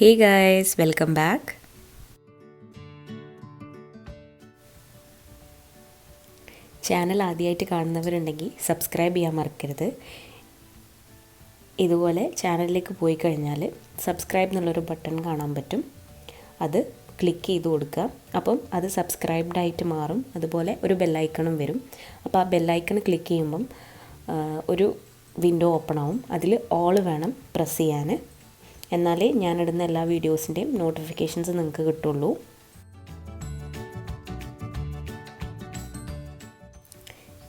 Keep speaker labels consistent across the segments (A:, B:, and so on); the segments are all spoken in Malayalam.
A: Hey guys, welcome back. Channel ആദ്യമായിട്ട് കാണുന്നവരുണ്ടെങ്കിൽ സബ്സ്ക്രൈബ് ചെയ്യാൻ മറക്കരുത്. ഇതുപോലെ ചാനലിലേക്ക് പോയി കഴിഞ്ഞാൽ സബ്സ്ക്രൈബ് എന്നുള്ളൊരു ബട്ടൺ കാണാൻ പറ്റും. അത് ക്ലിക്ക് ചെയ്ത് കൊടുക്കുക. അപ്പം അത് സബ്സ്ക്രൈബ്ഡ് ആയിട്ട് മാറും. അതുപോലെ ഒരു ബെല്ലൈക്കണും വരും. അപ്പോൾ ആ ബെല്ലൈക്കൺ ക്ലിക്ക് ചെയ്യുമ്പം ഒരു വിൻഡോ ഓപ്പൺ ആവും. അതിൽ ഓൾ വേണം പ്രസ് ചെയ്യാൻ. എന്നാലേ ഞാനിടുന്ന എല്ലാ വീഡിയോസിൻ്റെയും നോട്ടിഫിക്കേഷൻസ് നിങ്ങൾക്ക് കിട്ടുള്ളൂ.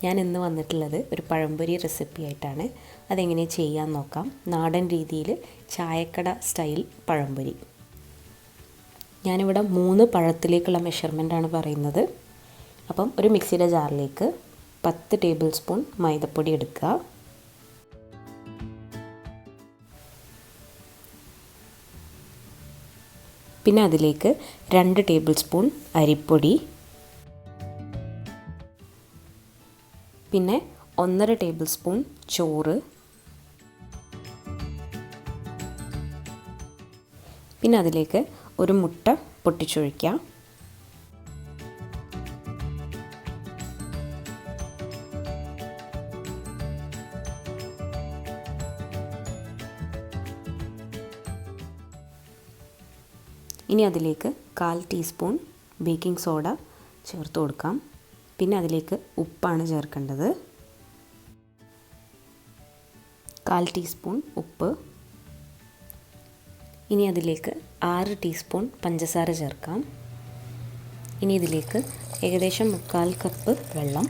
A: ഞാൻ ഇന്ന് വന്നിട്ടുള്ളത് ഒരു പഴംപൊരി റെസിപ്പി ആയിട്ടാണ്. അതെങ്ങനെ ചെയ്യാൻ നോക്കാം. നാടൻ രീതിയിൽ ചായക്കട സ്റ്റൈൽ പഴംപൊരി. ഞാനിവിടെ 3 പഴത്തിലേക്കുള്ള മെഷർമെൻറ്റാണ് പറയുന്നത്. അപ്പം ഒരു മിക്സിയുടെ ജാറിലേക്ക് 10 ടേബിൾ സ്പൂൺ മൈദപ്പൊടി എടുക്കുക. പിന്നെ അതിലേക്ക് 2 ടേബിൾ സ്പൂൺ അരിപ്പൊടി, പിന്നെ 1.5 ടേബിൾ സ്പൂൺ ചോറ്, പിന്നെ അതിലേക്ക് ഒരു മുട്ട പൊട്ടിച്ചൊഴിക്കുക. ഇനി അതിലേക്ക് 1/4 ടീസ്പൂൺ ബേക്കിംഗ് സോഡ ചേർത്ത് കൊടുക്കാം. പിന്നെ അതിലേക്ക് ഉപ്പാണ് ചേർക്കേണ്ടത്. 1/4 ടീസ്പൂൺ ഉപ്പ്. ഇനി അതിലേക്ക് 6 ടീസ്പൂൺ പഞ്ചസാര ചേർക്കാം. ഇനി ഇതിലേക്ക് ഏകദേശം 1/4 കപ്പ് വെള്ളം.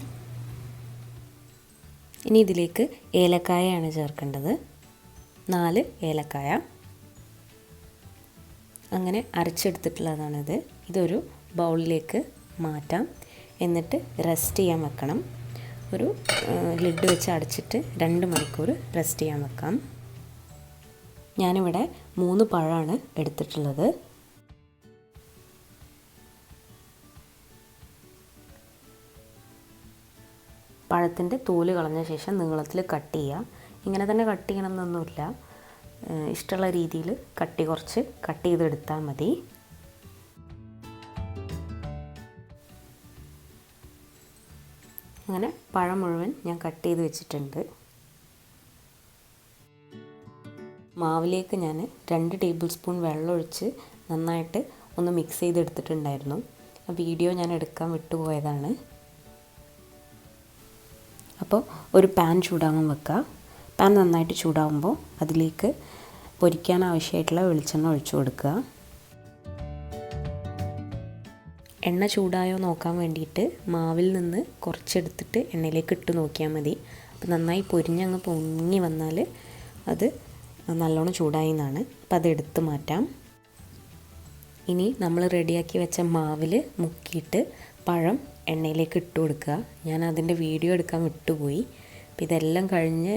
A: ഇനി ഇതിലേക്ക് ഏലക്കായയാണ് ചേർക്കേണ്ടത്. 4 ഏലക്കായ. അങ്ങനെ അരച്ചെടുത്തിട്ടുള്ളതാണിത്. ഇതൊരു ബൗളിലേക്ക് മാറ്റാം. എന്നിട്ട് റെസ്റ്റ് ചെയ്യാൻ വെക്കണം. ഒരു ലിഡ് വെച്ച് അടച്ചിട്ട് 2 മണിക്കൂർ റെസ്റ്റ് ചെയ്യാൻ വെക്കാം. ഞാനിവിടെ 3 പഴമാണ് എടുത്തിട്ടുള്ളത്. പഴത്തിൻ്റെ തോല് കളഞ്ഞ ശേഷം നീളത്തിൽ കട്ട് ചെയ്യുക. ഇങ്ങനെ തന്നെ കട്ട് ചെയ്യണം എന്നൊന്നുമില്ല. ഇഷ്ടമുള്ള രീതിയിൽ കുറച്ച് കട്ട് ചെയ്തെടുത്താൽ മതി. അങ്ങനെ പഴം മുഴുവൻ ഞാൻ കട്ട് ചെയ്ത് വെച്ചിട്ടുണ്ട്. മാവിലേക്ക് ഞാൻ 2 ടേബിൾ സ്പൂൺ വെള്ളം ഒഴിച്ച് നന്നായിട്ട് ഒന്ന് മിക്സ് ചെയ്തെടുത്തിട്ടുണ്ടായിരുന്നു. ആ വീഡിയോ ഞാൻ എടുക്കാൻ വിട്ടുപോയതാണ്. അപ്പോൾ ഒരു പാൻ ചൂടാകാൻ വെക്കുക. പാൻ നന്നായിട്ട് ചൂടാകുമ്പോൾ അതിലേക്ക് പൊരിക്കാൻ ആവശ്യമായിട്ടുള്ള വെളിച്ചെണ്ണ ഒഴിച്ചു കൊടുക്കുക. എണ്ണ ചൂടായോ നോക്കാൻ വേണ്ടിയിട്ട് മാവിൽ നിന്ന് കുറച്ചെടുത്തിട്ട് എണ്ണയിലേക്ക് ഇട്ട് നോക്കിയാൽ മതി. അപ്പോൾ നന്നായി പൊരിഞ്ഞങ്ങ് പൊങ്ങി വന്നാൽ അത് നല്ലോണം ചൂടായി എന്നാണ്. അപ്പോൾ അത് എടുത്ത് മാറ്റാം. ഇനി നമ്മൾ റെഡിയാക്കി വെച്ച മാവിൽ മുക്കിയിട്ട് പഴം എണ്ണയിലേക്ക് ഇട്ട് കൊടുക്കുക. ഞാൻ അതിൻ്റെ വീഡിയോ എടുക്കാൻ വിട്ടുപോയി. അപ്പോൾ ഇതെല്ലാം കഴിഞ്ഞ്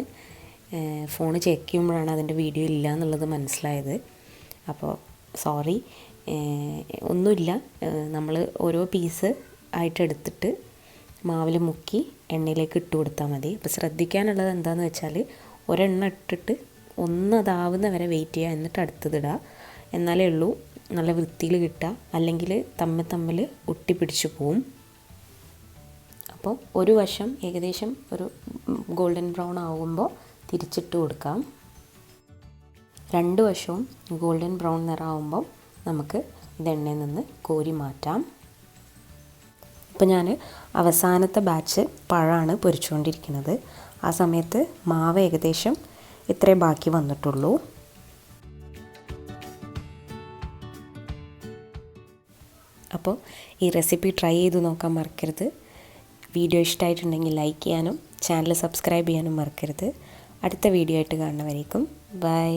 A: ഫോൺ ചെക്ക് ചെയ്യുമ്പോഴാണ് അതിൻ്റെ വീഡിയോ ഇല്ല എന്നുള്ളത് മനസ്സിലായത്. അപ്പോൾ സോറി. ഒന്നുമില്ല, നമ്മൾ ഓരോ പീസ് ആയിട്ട് എടുത്തിട്ട് മാവിൽ മുക്കി എണ്ണയിലേക്ക് ഇട്ട് കൊടുത്താൽ മതി. അപ്പോൾ ശ്രദ്ധിക്കാനുള്ളത് എന്താണെന്ന് വെച്ചാൽ ഒരെണ്ണ ഇട്ടിട്ട് ഒന്നതാവുന്ന വരെ വെയിറ്റ് ചെയ്യുക. എന്നിട്ട് അടുത്തതിടുക. എന്നാലേ ഉള്ളൂ നല്ല വൃത്തിയിൽ കിട്ടുക. അല്ലെങ്കിൽ തമ്മിൽ ഒട്ടിപ്പിടിച്ച് പോവും. അപ്പോൾ ഒരു വശം ഏകദേശം ഒരു ഗോൾഡൻ ബ്രൗൺ ആകുമ്പോൾ തിരിച്ചിട്ട് കൊടുക്കാം. 2 വശവും ഗോൾഡൻ ബ്രൗൺ നിറമാകുമ്പോൾ നമുക്ക് ഇത് എണ്ണയിൽ നിന്ന് കോരി മാറ്റാം. ഇപ്പോൾ ഞാൻ അവസാനത്തെ ബാച്ച് പഴമാണ് പൊരിച്ചുകൊണ്ടിരിക്കുന്നത്. ആ സമയത്ത് മാവ് ഏകദേശം ഇത്രേ ബാക്കി വന്നിട്ടുള്ളൂ. അപ്പോൾ ഈ റെസിപ്പി ട്രൈ ചെയ്ത് നോക്കാൻ മറക്കരുത്. വീഡിയോ ഇഷ്ടമായിട്ടുണ്ടെങ്കിൽ ലൈക്ക് ചെയ്യാനും ചാനൽ സബ്സ്ക്രൈബ് ചെയ്യാനും മറക്കരുത്. അടുത്ത വീഡിയോ ആയിട്ട് കാണുന്നവരേക്കും ബൈ.